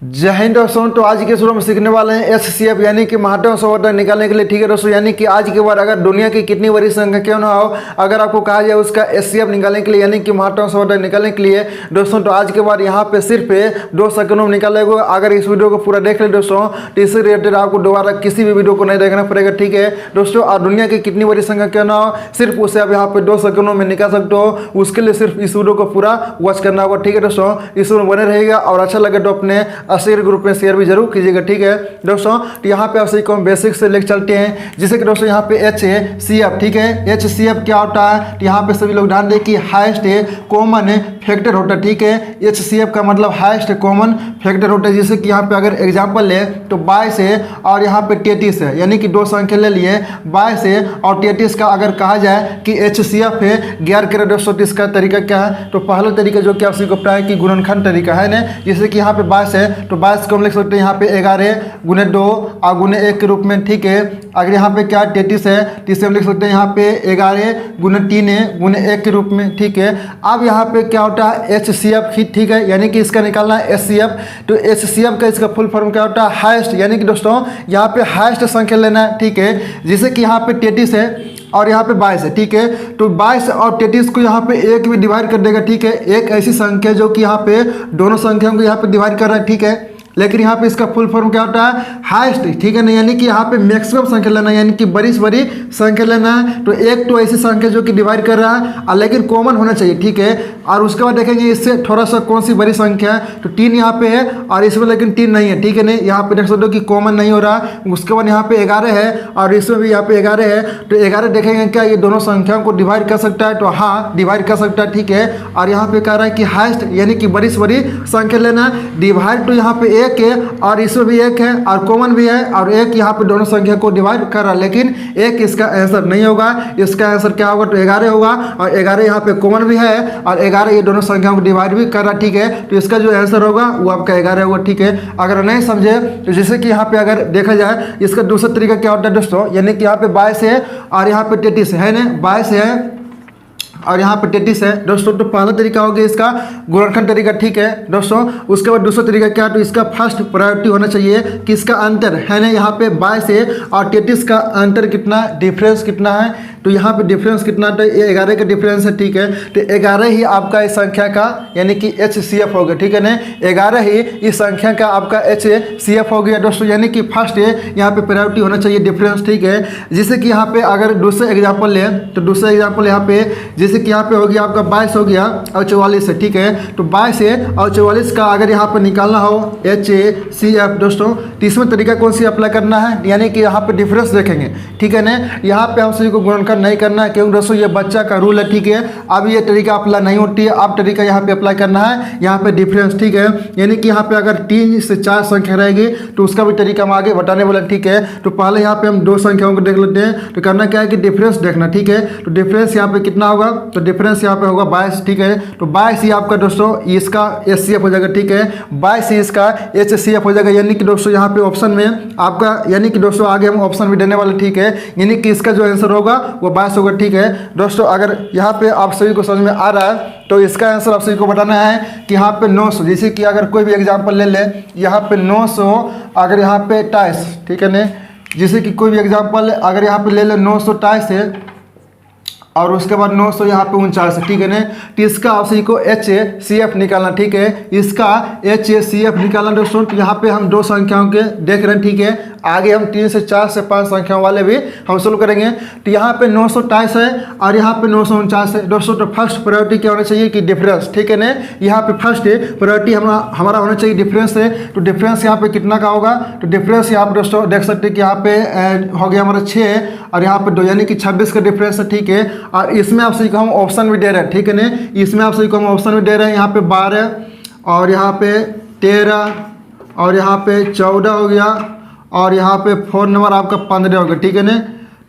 जय हिंद दोस्तों। तो आज के शुरू में सीखने वाले हैं एचसीएफ यानी कि महत्तम संवर्धक निकालने के लिए। ठीक है दोस्तों, यानी कि आज के बाद अगर दुनिया की कितनी बड़ी संख्या क्यों ना हो, अगर आपको कहा जाए उसका एचसीएफ निकालने के लिए यानी कि महत्तम संवर्धक निकालने के लिए दोस्तों, तो आज के बाद यहाँ पे सिर्फ 2 सेकंडों में निकालेगा। अगर इस वीडियो को पूरा देख ले दोस्तों, तो इससे रिलेटेड आपको दोबारा किसी भी वीडियो को नहीं देखना पड़ेगा। ठीक है दोस्तों, और दुनिया की कितनी बड़ी संख्या क्यों ना हो, सिर्फ उसे आप यहाँ पे 2 सेकंडों में निकाल सकते हो। उसके लिए सिर्फ इस वीडियो को पूरा वॉच करना होगा। ठीक है दोस्तों, इस वीडियो में बने रहेगा और अच्छा लगे तो अपने शेयर ग्रुप में शेयर भी जरूर कीजिएगा। ठीक है दोस्तों, तो यहाँ पे आपसे कम बेसिक से लेकर चलते हैं, जिसे कि दोस्तों यहाँ पे HCF। ठीक है, HCF क्या होता है, तो यहाँ पे सभी लोग ध्यान दें कि हाईएस्ट कॉमन फैक्टर होता है। ठीक है, HCF का मतलब हाईएस्ट कॉमन फैक्टर होता है। जैसे कि यहाँ पे अगर एग्जांपल ले तो 22 है और यहाँ पे 33 है, यानी कि 2 संख्या ले लिए 22 है और 33 का अगर कहा जाए कि HCF है 11 करे दोस्तों, तो इसका तरीका क्या है, तो पहला तरीका जो कि आप सीखो पता है कि गुणनखंड तरीका है ना। जैसे कि यहाँ पे 22 है तो 22 को हम लिख सकते हैं यहाँ पे 11 गुने 2 और गुने 1 के रूप में। ठीक है, अगर यहाँ पे क्या 33 है तो इसे हम लिख सकते हैं यहाँ पे 11 गुने 3 गुने 1 के रूप में। ठीक है, अब यहाँ पे क्या होता है HCF। ठीक है, यानी कि इसका निकालना है HCF। तो HCF का इसका फुल फॉर्म क्या होता है, हाईएस्ट, यानी कि दोस्तों यहाँ पे हाईएस्ट संख्या लेना है। ठीक है, जैसे कि यहाँ पे 33 है और यहाँ पे 22 है। ठीक है, तो 22 और 33 को यहाँ पे 1 भी डिवाइड कर देगा। ठीक है, एक ऐसी संख्या जो कि यहाँ पे दोनों संख्याओं को यहाँ पे डिवाइड कर रहा है। ठीक है, लेकिन यहाँ पे इसका फुल फॉर्म क्या होता है, हाईएस्ट। ठीक है ना, यानी कि यहाँ पे मैक्सिमम संख्या लेना है, यानी कि बड़ी से बड़ी संख्या लेना है। तो एक तो ऐसी संख्या जो कि डिवाइड कर रहा है और लेकिन कॉमन होना चाहिए। ठीक है, और उसके बाद देखेंगे इससे थोड़ा सा कौन सी बड़ी संख्या है, तो 3 यहाँ पे है और इसमें लेकिन 3 नहीं है। ठीक है, नहीं यहाँ पे देख सकते हो कि कॉमन नहीं हो रहा। उसके बाद यहाँ पे 11 है और इसमें भी यहाँ पे 11 है। तो 11 देखेंगे क्या ये दोनों संख्याओं को डिवाइड कर सकता है, तो हाँ डिवाइड कर सकता है। ठीक है, और यहाँ पे कह रहा है कि हाईएस्ट यानी कि बड़ी से बड़ी संख्या लेना है। डिवाइड तो यहाँ पे 1 है और इसमें भी 1 है और कॉमन भी है और 1 यहाँ पे दोनों संख्या को डिवाइड कर रहा है, लेकिन 1 इसका आंसर नहीं होगा। इसका आंसर क्या होगा, तो 11 होगा और 11 यहाँ पे कॉमन भी है और 11 ये दोनों संख्याओं को डिवाइड भी कर रहा है। ठीक है, तो इसका जो आंसर होगा वो आपका 11 होगा। ठीक है, अगर नहीं समझे तो जैसे कि यहाँ पे अगर देखा जाए इसका दूसरा तरीका क्या होता है दोस्तों, यानी कि यहाँ पे 22 है और यहाँ पे 33 है ना, 22 है और यहाँ पे 33 है दोस्तों। तो पहला तरीका हो गया इसका गुणनखंड तरीका। ठीक है दोस्तों, उसके बाद दूसरा तरीका क्या, तो इसका फर्स्ट प्रायोरिटी होना चाहिए कि इसका अंतर है ना, यहाँ पे 22 है और 33 का अंतर कितना, डिफरेंस कितना है, तो यहाँ पे डिफरेंस कितना, तो ये 11 का डिफरेंस है। ठीक है, तो 11 ही आपका इस संख्या का यानी कि HCF हो गया। ठीक है ना, 11 ही इस संख्या का आपका HCF हो गया दोस्तों, यानी कि फर्स्ट है यहाँ पे प्रायोरिटी होना चाहिए डिफरेंस। ठीक है, जैसे कि यहाँ पे अगर दूसरा एग्जाम्पल लें तो दूसरा एग्जाम्पल यहाँ पे जैसे कि यहाँ पे हो गया आपका 22 हो गया और 44 है। ठीक है, तो 22 है और 44 का अगर यहाँ पे निकालना हो HCF दोस्तों, तो इसमें तरीका कौन सी अप्लाई करना है, यानी कि यहाँ पे डिफरेंस देखेंगे। ठीक है ना, यहाँ पे हम सभी को गुणनखंड नहीं करना है क्योंकि दोस्तों ये बच्चा का रूल है। ठीक है, अब ये तरीका अप्लाई नहीं होती है, अब तरीका यहाँ पे अप्लाई करना है यहाँ पे डिफरेंस। ठीक है, यानी कि यहाँ पे अगर 3 से 4 संख्या रहेगी तो उसका भी तरीका हम आगे बताने वाले। ठीक है, तो पहले यहाँ पे हम 2 संख्याओं को देख लेते हैं। तो करना क्या है कि डिफरेंस देखना। ठीक है, तो डिफरेंस यहाँ पे कितना होगा, तो डिफरेंस यहाँ पे होगा 22। ठीक है, तो 22 ही आपका दोस्तों इसका HCF हो जाएगा। ठीक है, 22 ही इसका HCF हो जाएगा, यानी कि दोस्तों यहाँ पे ऑप्शन में आपका, यानी कि दोस्तों आगे हम ऑप्शन भी देने वाले। ठीक है, यानी कि इसका जो आंसर होगा वो 22 होगा। ठीक है दोस्तों, अगर यहाँ पे आप सभी को समझ में आ रहा है तो इसका आंसर आप सभी को बताना है कि यहाँ पे 900, जैसे कि अगर कोई भी एग्जाम्पल ले ले, यहाँ पे 900 अगर यहाँ पे 28। ठीक है ना, जैसे कि कोई भी एग्जाम्पल अगर यहाँ पे ले ले 928 है और उसके बाद 900 यहाँ पे 49 है। ठीक है ना, तो इसका आप सभी को HCF निकालना। ठीक है, इसका HCF निकालना दोस्तों, तो यहाँ पे हम 2 संख्याओं के देख रहे हैं। ठीक है, आगे हम 3 से 4 से 5 संख्याओं वाले भी हम सोल्व करेंगे। तो यहाँ पे 928 है और यहाँ पे 949 है दोस्तों। तो फर्स्ट प्रायोरिटी क्या होना चाहिए कि डिफरेंस। ठीक है ना, यहाँ पे फर्स्ट प्रायोरिटी हमारा होना चाहिए डिफरेंस है। तो डिफरेंस यहाँ पे कितना का होगा, तो डिफरेंस यहाँ पे दोस्तों देख सकते हैं कि यहाँ पे हो गया हमारा 6 और यहाँ पे 2, यानी कि 26 का डिफरेंस है। ठीक है, और इसमें आप सभी को हम ऑप्शन भी दे रहे हैं। ठीक है ना, इसमें आप सभी को हम ऑप्शन भी दे रहे हैं, यहाँ पे 12 और यहाँ पे 13 और यहाँ पे 14 हो गया और यहाँ पे 4 नंबर आपका 15 हो गया। ठीक है ना,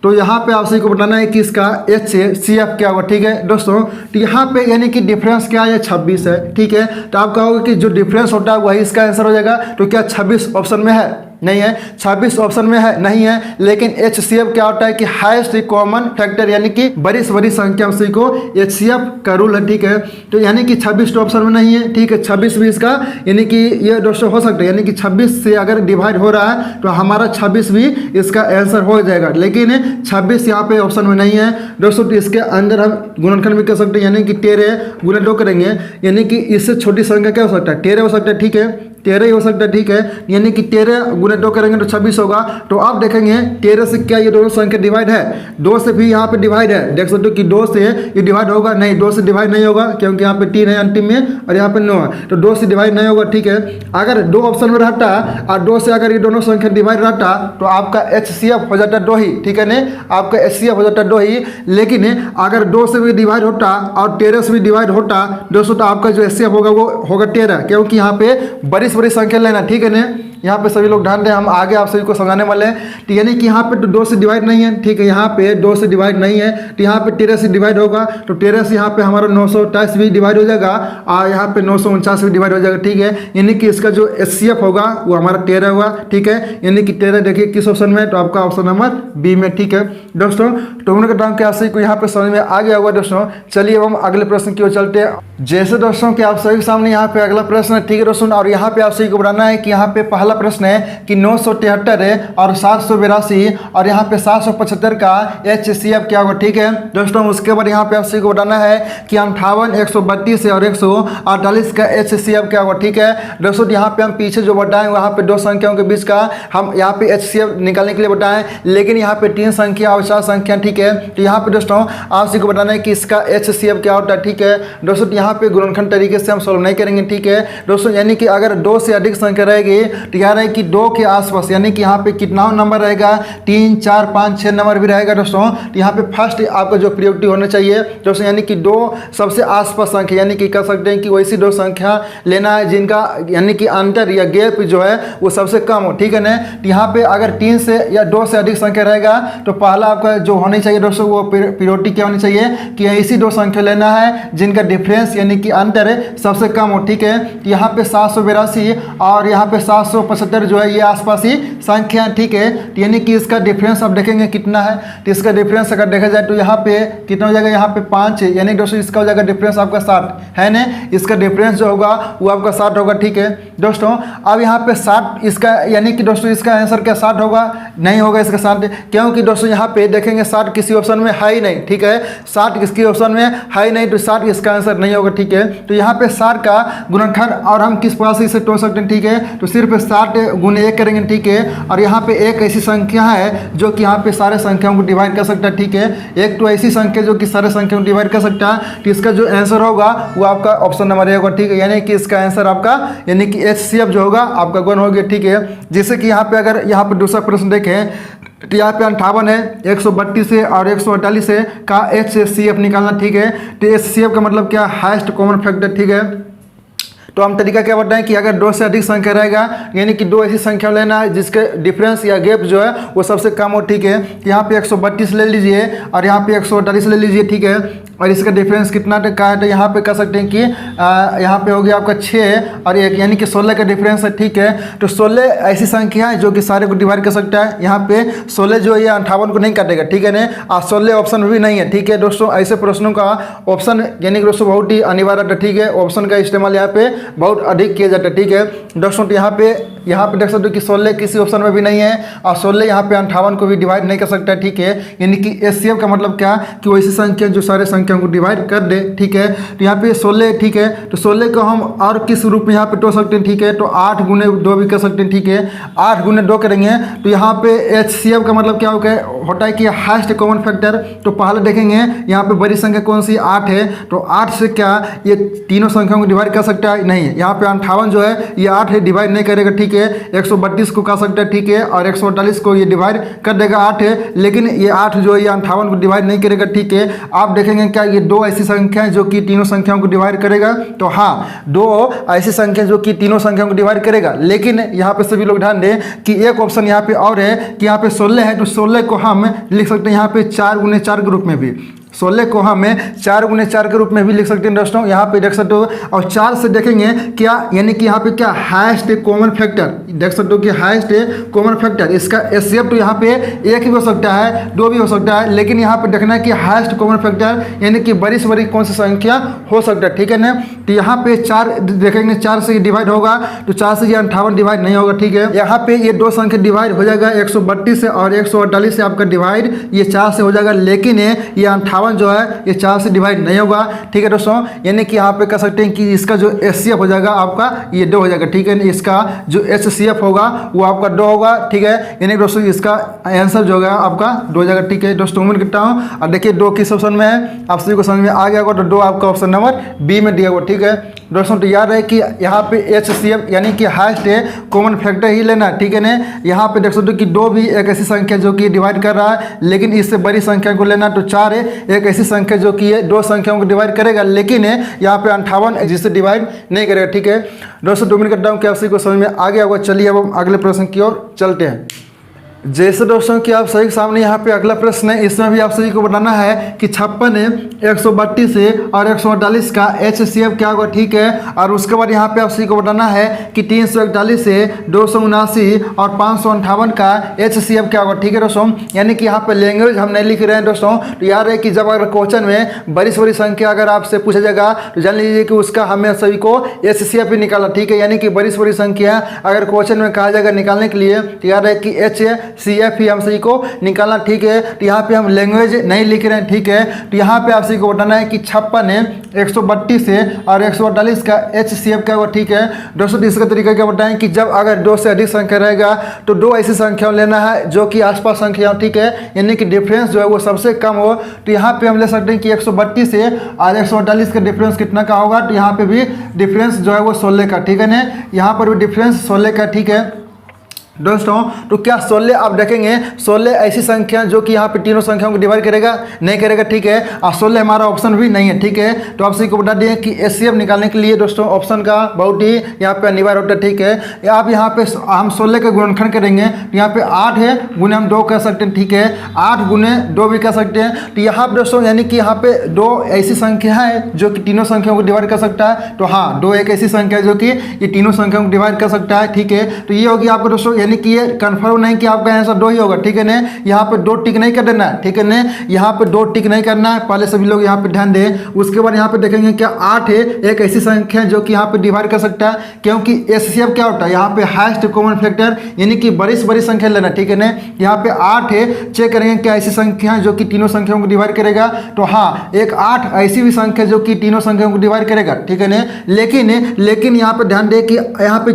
तो यहाँ पे आप सभी को बताना है कि इसका HCF क्या होगा। ठीक है दोस्तों, तो यहाँ पे यानी कि डिफरेंस क्या है, 26 है। ठीक है, तो आप कहोगे कि जो डिफरेंस होता है वही इसका आंसर हो जाएगा, तो क्या 26 ऑप्शन में है। नहीं है। 26 ऑप्शन में है, नहीं है। लेकिन HCF क्या होता है कि हाईएस्ट कॉमन फैक्टर, यानी कि बड़ी से बड़ी संख्या उसी को HCF का रूल है, ठीक है। तो यानी कि 26 ऑप्शन में नहीं है, ठीक है। 26 भी इसका यानी कि ये दोस्तों हो सकता है, यानी कि 26 से अगर डिवाइड हो रहा है तो हमारा 26 भी इसका आंसर हो जाएगा। लेकिन 26 यहाँ पे ऑप्शन में नहीं है दोस्तों। तो इसके अंदर हम गुणनखंड भी कर सकते हैं, यानी कि 13 गुना 2 करेंगे, यानी कि इससे छोटी संख्या क्या हो सकता है, 13 हो सकता है, ठीक है। 13 ही हो सकता है, ठीक है। यानी कि 13 गुना 2 करेंगे तो 26 होगा। तो आप देखेंगे 13 से क्या ये दोनों संख्या डिवाइड है, 2 से भी यहाँ पे डिवाइड है। देख सकते हो कि 2 से ये डिवाइड होगा, नहीं 2 से डिवाइड नहीं होगा, क्योंकि यहाँ पे 3 है अंतिम में और यहाँ पे 9 है, तो 2 से डिवाइड नहीं होगा, ठीक है। अगर 2 ऑप्शन में रहता और 2 से अगर ये दोनों संख्या डिवाइड रहता तो आपका HCF हो जाता 2 ही, ठीक है ना, आपका HCF हो जाता 2 ही। लेकिन अगर 2 से भी डिवाइड होता और 13 से भी डिवाइड होता दोस्तों, तो आपका जो HCF होगा वो होगा 13, क्योंकि यहाँ पे बड़ी संख्या लेना, ठीक है ना। यहाँ पे सभी लोग ध्यान दें, हम आगे आप सभी को समझाने वाले हैं। तो यानी कि यहाँ पे तो 2 से डिवाइड नहीं है, ठीक है। यहाँ पे 2 से डिवाइड नहीं है, तो यहाँ पे 13 से डिवाइड होगा, तो 13 से यहाँ पे हमारा 928 भी डिवाइड हो जाएगा और यहाँ पे 949 भी डिवाइड हो जाएगा, ठीक है। यानी कि इसका जो HCF होगा वो हमारा 13 हुआ, ठीक है। यानी कि 13 देखिए किस ऑप्शन में, तो आपका ऑप्शन नंबर बी में, ठीक है दोस्तों। तो उम्मीद करता हूँ कि आप सभी को यहाँ पे समझ में आ गया होगा दोस्तों। चलिए हम अगले प्रश्न की ओर चलते हैं। जैसे दोस्तों कि आप सभी के सामने यहाँ पे अगला प्रश्न है, ठीक है दोस्तों। और यहाँ पे आप सभी को बताना है कि यहाँ पे पहला प्रश्न है कि 973 है और 782 और यहाँ पे 775 का HCF क्या होगा, ठीक है दोस्तों। उसके बाद यहाँ पे आप सभी को बताना है कि 58, 132 और 148 का HCF क्या होगा, ठीक है दोस्तों। यहाँ पे हम पीछे जो बताएं वहाँ पे 2 संख्याओं के बीच का हम यहाँ पे HCF निकालने के लिए बताएं, लेकिन यहाँ पे 3 संख्या और 4 संख्या, ठीक है। तो यहाँ पे दोस्तों आप सभी को बताना है कि इसका HCF क्या होता है, ठीक है दोस्तों। यहाँ पे गुणनखंड तरीके से हम सॉल्व नहीं करेंगे, ठीक है दोस्तों। यानी कि अगर 2 से अधिक संख्या रहेगी तो यहाँ है कि 2 के आसपास, यानी कि यहाँ पे कितना नंबर रहेगा, 3, 4, 5, 6 नंबर भी रहेगा दोस्तों। तो यहाँ पे फर्स्ट आपका जो प्रायोरिटी होना चाहिए दोस्तों, यानी कि 2 सबसे आसपास संख्या, यानी कि कह सकते हैं कि वैसी 2 संख्या लेना है जिनका यानी कि अंतर या गैप जो है वो सबसे कम हो, ठीक है ना। तो यहाँ पे अगर 3 से या 2 से अधिक संख्या रहेगा तो पहला आपका जो होनी चाहिए दोस्तों वो प्रायोरिटी क्या होनी चाहिए कि ऐसी 2 संख्या लेना है जिनका डिफरेंस यानी कि अंतर सबसे कम हो, ठीक है। तो यहाँ पे 782 और यहाँ पे 775 जो है ये आसपास ही संख्या, ठीक है। तो यानी कि इसका डिफरेंस आप देखेंगे कितना है, तो इसका डिफरेंस अगर देखा जाए तो यहाँ पे कितना हो जाएगा, यहाँ पे 5 है, यानी दोस्तों इसका हो जाएगा डिफरेंस आपका 60 है ना। इसका डिफरेंस जो होगा वो आपका 60 होगा, ठीक है दोस्तों। अब यहाँ पे 60 इसका यानी कि दोस्तों इसका आंसर क्या 60 होगा, नहीं होगा इसका 60, क्योंकि दोस्तों यहाँ पे देखेंगे 60 किसी ऑप्शन में है ही नहीं, ठीक है। 60 किसकी ऑप्शन में है ही नहीं, तो 60 इसका आंसर नहीं होगा, ठीक है। तो यहाँ पे 60 का गुणनखंड और हम किस प्रकार से इसे तोड़ सकते हैं, ठीक है। तो सिर्फ 60 गुने 1 करेंगे, ठीक है। और यहाँ पे एक ऐसी संख्या है जो कि यहाँ पे सारे संख्याओं को डिवाइड कर सकता है, ठीक है। एक तो ऐसी संख्या जो कि सारे संख्याओं को डिवाइड कर सकता है, तो इसका जो आंसर होगा वो आपका ऑप्शन नंबर ए होगा, ठीक है। यानी कि इसका आंसर आपका यानी कि HCF जो होगा आपका गुण हो गया, ठीक है। जैसे कि यहाँ पे अगर यहाँ पे दूसरा प्रश्न देखें तो यहाँ पे 58 है, 132 है और 148 है का HCF निकालना, ठीक है। तो HCF का मतलब क्या, हाईएस्ट कॉमन फैक्टर, ठीक है। तो हम तरीका क्या बताएं कि अगर 2 से अधिक संख्या रहेगा यानी कि 2 ऐसी संख्या लेना है जिसके डिफरेंस या गैप जो है वो सबसे कम हो, ठीक है। यहाँ पे 132 ले लीजिए और यहाँ पे 148 ले लीजिए, ठीक है। और इसका डिफरेंस कितना का है, तो यहाँ पे कह सकते हैं कि यहाँ पे हो गया आपका 6 और 1 यानी कि 16 का डिफरेंस है, ठीक है। तो 16 ऐसी संख्या है जो कि सारे को डिवाइड कर सकता है। यहाँ पे 16 जो है 58 को नहीं काटेगा, ठीक है ना। और 16 ऑप्शन भी नहीं है, ठीक है दोस्तों। ऐसे प्रश्नों का ऑप्शन यानी कि दोस्तों बहुत ही अनिवार्य है, ठीक है। ऑप्शन का इस्तेमाल यहाँ पे बहुत अधिक किया जाता है, ठीक है दोस्तों। तो यहाँ पे देख सकते हो कि 16 किसी ऑप्शन में भी नहीं है और 16 यहाँ पे 58 को भी डिवाइड नहीं कर सकता, ठीक है। यानी कि HCF का मतलब क्या कि वैसी संख्या जो सारे संख्याओं को डिवाइड कर दे, ठीक है। तो यहाँ पे 16, ठीक है। तो 16 को हम और किस रूप में यहाँ पे तोड़ सकते हैं, ठीक है। तो 8 गुने 2 भी कर सकते हैं, ठीक है। 8 गुने 2 करेंगे तो यहाँ पे HCF का मतलब क्या होता है कि हाईएस्ट कॉमन फैक्टर। तो पहले देखेंगे यहाँ पे बड़ी संख्या कौन सी 8 है, तो 8 से क्या ये तीनों संख्याओं को डिवाइड कर सकता है, नहीं। यहाँ पे 58 जो है ये 8 है, डिवाइड नहीं करेगा, ठीक है। 132 को कर सकता है, ठीक है। और 148 को ये डिवाइड कर देगा, 8 है, लेकिन ये 8 जो है ये 58 को डिवाइड नहीं करेगा, ठीक है। आप देखेंगे क्या ये 2 ऐसी संख्या है जो कि तीनों संख्याओं को डिवाइड करेगा, तो हाँ 2 ऐसी संख्या जो कि तीनों संख्याओं को डिवाइड करेगा। लेकिन यहाँ पे सभी लोग ध्यान दें कि एक ऑप्शन यहाँ पे और है कि यहाँ पे 16 है, तो 16 को हम लिख सकते हैं यहाँ पे 4 गुने 4 के रूप में भी। 16 को हमें 4 गुने 4 के रूप में भी लिख सकते हैं दोस्तों, यहाँ पे देख सकते हो। और 4 से देखेंगे क्या, यानी कि यहाँ पे क्या हाईएस्ट कॉमन फैक्टर देख सकते हो कि हाईएस्ट कॉमन फैक्टर इसका एचसीएफ तो यहाँ पे एक ही हो सकता है, 2 भी हो सकता है, लेकिन यहाँ पे देखना है कि हाईएस्ट कॉमन फैक्टर यानी कि बड़ी से बड़ी कौन सी संख्या हो सकता है, ठीक है ना। तो यहाँ पे 4 देखेंगे, 4 से डिवाइड होगा तो 4 से ये 58 डिवाइड नहीं होगा, ठीक है। यहाँ पे ये 2 संख्या डिवाइड हो जाएगा 132 से और 148 से आपका डिवाइड ये 4 से हो जाएगा, लेकिन ये 58 जो है ये 4 से डिवाइड नहीं होगा, ठीक है दोस्तों। यानी कि यहाँ पे कह सकते हैं कि इसका जो एचसीएफ हो जाएगा आपका ये 2 हो जाएगा, ठीक है। इसका जो एचसीएफ होगा वो आपका 2 होगा, ठीक है। यानी दोस्तों इसका आंसर जो होगा आपका 2 हो जाएगा, ठीक है दोस्तों। उम्मीद करता हूँ और देखिए 2 किस ऑप्शन में है, आप सभी को समझ में आ गया होगा। तो 2 आपका ऑप्शन नंबर बी में दिया हुआ, ठीक है दोस्तों। तो याद है कि यहाँ पे एचसीएफ यानी कि हाईएस्ट कॉमन फैक्टर ही लेना, ठीक है ना। यहाँ पे देख सकते हो कि 2 भी एक ऐसी संख्या जो कि डिवाइड कर रहा है, लेकिन इससे बड़ी संख्या को लेना। तो 4 है एक ऐसी संख्या जो कि 2 संख्याओं को डिवाइड करेगा, लेकिन यहाँ पे 58 जिससे डिवाइड नहीं करेगा, ठीक है दोस्तों। उम्मीद करता हूँ कि आप सभी को समझ में आ गया होगा। चलिए अब हम अगले प्रश्न की ओर चलते हैं। जैसे दोस्तों कि आप सभी के सामने यहाँ पे अगला प्रश्न है, इसमें भी आप सभी को बताना है कि 56 132 से और 148 का एचसीएफ क्या होगा, ठीक है। और उसके बाद यहाँ पे आप सभी को बताना है कि 341 से 279 और 558 का एचसीएफ क्या होगा, ठीक है दोस्तों। यानी कि यहाँ पे लैंग्वेज हम नहीं लिख रहे हैं दोस्तों। तो याद है कि जब अगर क्वेश्चन में बड़ी से बड़ी संख्या अगर आपसे पूछा जाएगा तो जान लीजिए कि उसका हमें सभी को एचसीएफ ही निकाला, ठीक है। यानी कि बड़ी से बड़ी संख्या अगर क्वेश्चन में कहा जाएगा निकालने के लिए तो याद है कि एचसीएफ ही हम सभी को निकालना, ठीक है। तो यहाँ पे हम लैंग्वेज नहीं लिख रहे हैं, ठीक है। तो यहाँ पे आप सभी को बताना है कि 56 132 से और 148 का एचसीएफ क्या होगा, ठीक है दोस्तों। इसका तरीका क्या बताएं कि जब अगर 2 से अधिक संख्या रहेगा तो 2 ऐसी संख्या लेना है जो कि आसपास संख्या, ठीक है। यानी कि डिफरेंस जो है वो सबसे कम हो। तो यहाँ पे हम ले सकते हैं कि 132 से और 148 का डिफरेंस कितना का होगा। तो यहाँ पे भी डिफरेंस जो है वो 16 का, ठीक है ना। यहाँ पर भी डिफरेंस 16 का, ठीक है दोस्तों। तो क्या 16 आप देखेंगे 16 ऐसी संख्या जो कि यहाँ पे तीनों संख्याओं को डिवाइड करेगा नहीं करेगा, ठीक है। और 16 हमारा ऑप्शन भी नहीं है, ठीक है। तो आप सभी को बता दें कि एचसीएफ निकालने के लिए दोस्तों ऑप्शन का बहुत ही यहाँ पे अनिवार्य होता है, ठीक है। आप यहाँ पे हम 16 का गुणनखंड करेंगे तो यहाँ पे 8 है गुने हम 2 कह सकते हैं, ठीक है। 8 गुने 2 भी कह सकते हैं। तो यहाँ पे दोस्तों यानी कि यहाँ पे 2 ऐसी संख्या है जो कि तीनों संख्याओं को डिवाइड कर सकता है। तो हाँ 2 एक ऐसी संख्या है जो कि ये तीनों संख्याओं को डिवाइड कर सकता है, ठीक है। तो ये होगी आपको दोस्तों, यानी कि ये कंफर्म नहीं कि आपका आंसर 2 ही होगा, ठीक है ना। यहाँ पे 2 टिक नहीं कर देना है, ठीक है ना। यहाँ पे 2 टिक नहीं करना है, पहले सभी लोग यहाँ पे ध्यान दें। उसके बाद यहाँ पे देखेंगे क्या 8 है एक ऐसी संख्या जो कि यहाँ पे डिवाइड कर सकता है, क्योंकि एचसीएफ क्या होता है यहाँ पे हाईएस्ट कॉमन फैक्टर यानी कि बड़ी से बड़ी संख्या लेना, ठीक है ना। यहाँ पे 8 है, चेक करेंगे क्या ऐसी संख्या है जो कि तीनों संख्याओं को डिवाइड करेगा। तो हाँ एक 8 ऐसी भी संख्या जो कि तीनों संख्याओं को डिवाइड करेगा, ठीक है ना। लेकिन यहाँ पे ध्यान दें कि यहाँ पे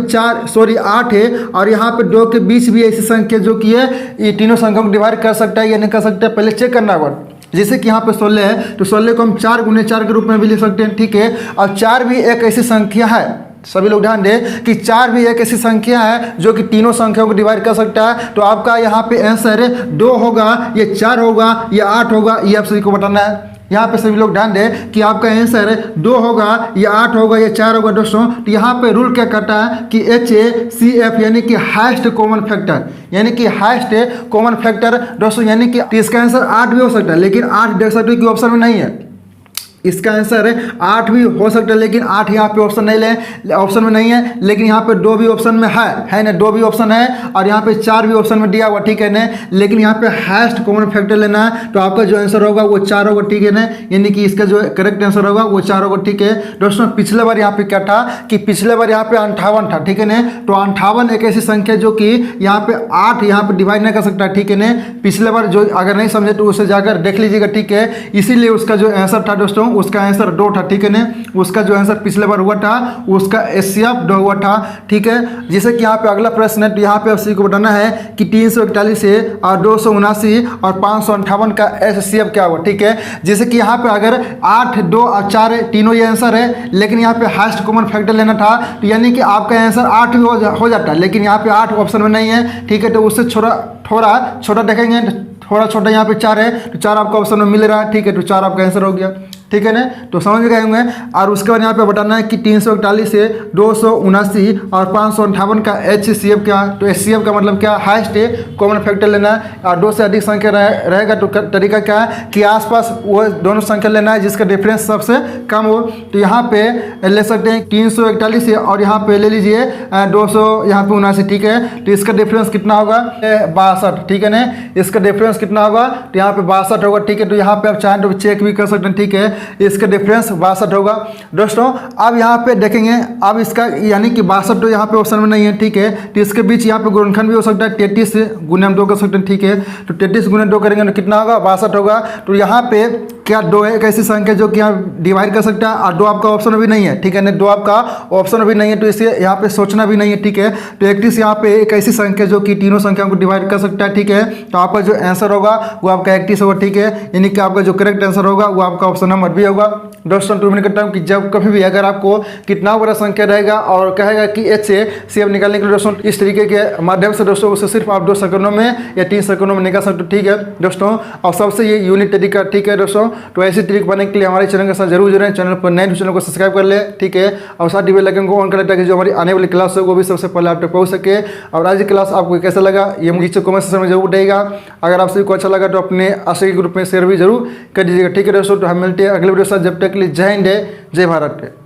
8 है और यहाँ पे 2 के बीच भी ऐसी संख्या जो कि है ये तीनों संख्याओं को डिवाइड कर सकता है या नहीं कर सकता है, पहले चेक करना होगा। जैसे कि यहाँ पे 16 है तो 16 को हम 4 गुने 4 के रूप में भी लिख सकते हैं, ठीक है। और 4 भी एक ऐसी संख्या है, सभी लोग ध्यान दें कि 4 भी एक ऐसी संख्या है जो कि तीनों संख्याओं को डिवाइड कर सकता है। तो आपका यहाँ पे आंसर 2 होगा, ये 4 होगा, ये 8 होगा, ये आप सभी को बताना है। यहाँ पे सभी लोग ध्यान दें कि आपका आंसर 2 होगा, या 8 होगा, या 4 होगा दोस्तों। तो यहाँ पे रूल क्या कहता है कि HCF यानी कि हाईएस्ट कॉमन फैक्टर, यानी कि हाईएस्ट कॉमन फैक्टर दोस्तों, यानी कि इसका आंसर 8 भी हो सकता है, लेकिन 8 देख सकते हो कि ऑप्शन में नहीं है। इसका आंसर 8 भी हो सकता है, लेकिन 8 यहाँ पे ऑप्शन में नहीं है। लेकिन यहाँ पे 2 भी ऑप्शन में है ना, 2 भी ऑप्शन है, और यहाँ पे 4 भी ऑप्शन में दिया हुआ, ठीक है ना। लेकिन यहाँ पे हाईएस्ट कॉमन फैक्टर लेना है, तो आपका जो आंसर होगा वो 4 होगा, ठीक है ना। यानी कि इसका जो करेक्ट आंसर होगा वो 4 होगा, ठीक है दोस्तों। पिछले बार यहाँ पे क्या था कि पिछले बार यहाँ पे 58 था, ठीक है ना। तो 58 एक ऐसी संख्या जो कि यहाँ पे 8 यहाँ पे डिवाइड नहीं कर सकता, ठीक है ना। पिछले बार जो अगर नहीं समझे तो उसे जाकर देख लीजिएगा, ठीक है। इसीलिए उसका जो आंसर था दोस्तों उसका आंसर 2 था, ठीक है ना। उसका जो आंसर पिछले बार हुआ था उसका एचसीएफ 2 हुआ था, ठीक है। जैसे कि यहाँ पे अगला प्रश्न है, तो यहाँ पे आप सभी को बताना है कि 341 से और 279 और 558 का एचसीएफ क्या हुआ, ठीक है। जैसे कि यहाँ पे अगर 8, 2 और 4 तीनों ये आंसर है, लेकिन यहाँ पे हाईएस्ट कॉमन फैक्टर लेना था, तो यानी कि आपका आंसर 8 भी हो जाता है, लेकिन यहाँ पे 8 ऑप्शन में नहीं है, ठीक है। तो उससे थोड़ा छोटा देखेंगे, थोड़ा छोटा यहाँ पे 4 है, तो 4 आपका ऑप्शन में मिल रहा है, ठीक है। तो 4 आपका आंसर हो गया। ठीक है ना। तो समझ गए होंगे। और उसके बाद यहाँ पे बताना है कि 341 से 279 और 558 का HCF क्या, तो HCF का मतलब क्या, हाईएस्ट कॉमन फैक्टर लेना है। और 2 से अधिक संख्या रहेगा तो तरीका क्या है कि आसपास वो दोनों संख्या लेना है जिसका डिफरेंस सबसे कम हो। तो यहाँ पे ले सकते हैं 341 से और यहाँ पे ले लीजिए 200 यहाँ पे 79, ठीक है। तो इसका डिफरेंस कितना होगा 62, ठीक है ना। इसका डिफरेंस कितना होगा, तो यहाँ पे 62 होगा, ठीक है। तो यहाँ पे आप चाहें तो चेक भी कर सकते हैं, ठीक है। इसका डिफरेंस 62 होगा दोस्तों। अब यहाँ पे देखेंगे, अब इसका यानी कि 62 तो यहाँ पे ऑप्शन में नहीं है, ठीक है। तो इसके बीच यहाँ पे गुणनखंड भी हो सकता है, 33 से गुने हम 2 कर सकते हैं, ठीक है। तो 33 गुने 2 करेंगे तो कितना होगा 62 होगा। तो यहाँ पे क्या 2 एक ऐसी संख्या जो कि यहाँ डिवाइड कर सकता है और 2 आपका ऑप्शन भी नहीं है, ठीक है ना। 2 आपका ऑप्शन भी नहीं है तो इसे यहाँ पे सोचना भी नहीं है, ठीक है। तो 31 यहाँ पे एक ऐसी संख्या जो कि तीनों संख्याओं को डिवाइड कर सकता है, ठीक है। तो आपका जो आंसर होगा वो आपका 31 होगा, ठीक है। यानी कि आपका जो करेक्ट आंसर होगा वो आपका ऑप्शन नंबर भी होगा। दोस्तों तो उम्मीद करता हूँ कि जब कभी भी अगर आपको कितना बड़ा संख्या रहेगा और कहेगा कि H से CF निकालने के लिए दोस्तों इस तरीके के माध्यम से दोस्तों उसे सिर्फ आप 2 सेकंडों में या 3 सेकंडों में निकाल सकते हो, ठीक है दोस्तों। और सबसे ये यूनिक तरीका, ठीक है दोस्तों। तो ऐसी ट्रिक बनाने के लिए हमारे चैनल के साथ जरूर जुड़ें। चैनल पर नए चैनल को सब्सक्राइब कर ले, ठीक है। और साथ ही बेल आइकन को ऑन कर ले ताकि जो हमारी आने वाली क्लास है वो भी सबसे पहले आप तक पहुँच सके। और आज की क्लास आपको कैसा लगा ये मुझे कमेंट सेक्शन में जरूर बताइएगा। अगर आप सभी को अच्छा लगा तो अपने आशिक ग्रुप में शेयर भी जरूर कर दीजिएगा, ठीक है दोस्तों। तो हम मिलते हैं अगले वीडियो के साथ, जब तक के लिए जय हिंद जय भारत।